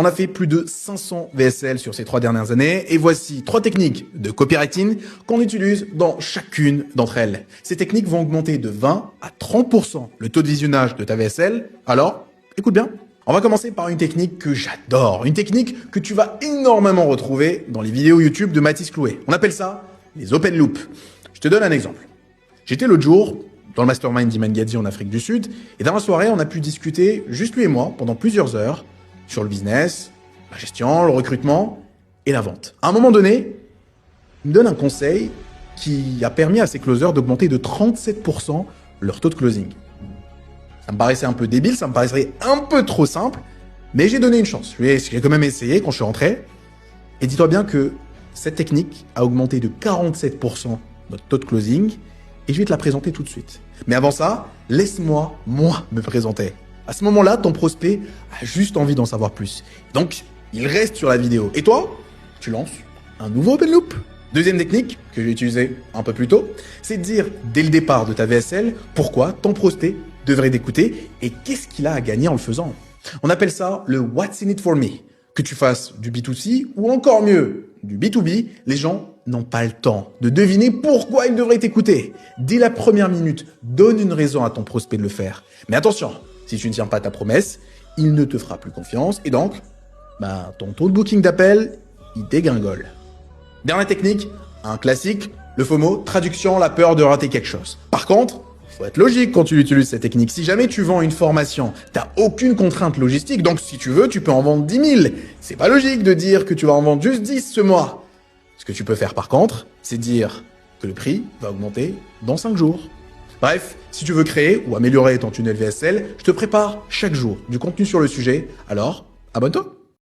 On a fait plus de 500 VSL sur ces 3 dernières années et voici 3 techniques de copywriting qu'on utilise dans chacune d'entre elles. Ces techniques vont augmenter de 20 à 30% le taux de visionnage de ta VSL. Alors, écoute bien. On va commencer par une technique que j'adore, une technique que tu vas énormément retrouver dans les vidéos YouTube de Mathis Clouet. On appelle ça les open loops. Je te donne un exemple. J'étais l'autre jour dans le mastermind d'Iman Gadzhi en Afrique du Sud et dans la soirée, on a pu discuter, juste lui et moi, pendant plusieurs heures, sur le business, la gestion, le recrutement et la vente. À un moment donné, il me donne un conseil qui a permis à ses closers d'augmenter de 37% leur taux de closing. Ça me paraissait un peu débile, ça me paraissait un peu trop simple, mais j'ai donné une chance. J'ai quand même essayé quand je suis rentré. Et dis-toi bien que cette technique a augmenté de 47% notre taux de closing et je vais te la présenter tout de suite. Mais avant ça, laisse-moi, me présenter. À ce moment-là, ton prospect a juste envie d'en savoir plus. Donc, il reste sur la vidéo. Et toi, tu lances un nouveau open loop. Deuxième technique, que j'ai utilisée un peu plus tôt, c'est de dire dès le départ de ta VSL pourquoi ton prospect devrait t'écouter et qu'est-ce qu'il a à gagner en le faisant. On appelle ça le What's in it for me. Que tu fasses du B2C ou encore mieux, du B2B, les gens n'ont pas le temps de deviner pourquoi ils devraient t'écouter. Dès la première minute, donne une raison à ton prospect de le faire. Mais attention, si tu ne tiens pas ta promesse, il ne te fera plus confiance et donc, ton taux de booking d'appel, il dégringole. Dernière technique, un classique, le FOMO, traduction, la peur de rater quelque chose. Par contre, faut être logique quand tu utilises cette technique. Si jamais tu vends une formation, t'as aucune contrainte logistique, donc si tu veux, tu peux en vendre 10 000. C'est pas logique de dire que tu vas en vendre juste 10 ce mois. Ce que tu peux faire par contre, c'est dire que le prix va augmenter dans 5 jours. Bref, si tu veux créer ou améliorer ton tunnel VSL, je te prépare chaque jour du contenu sur le sujet, alors abonne-toi.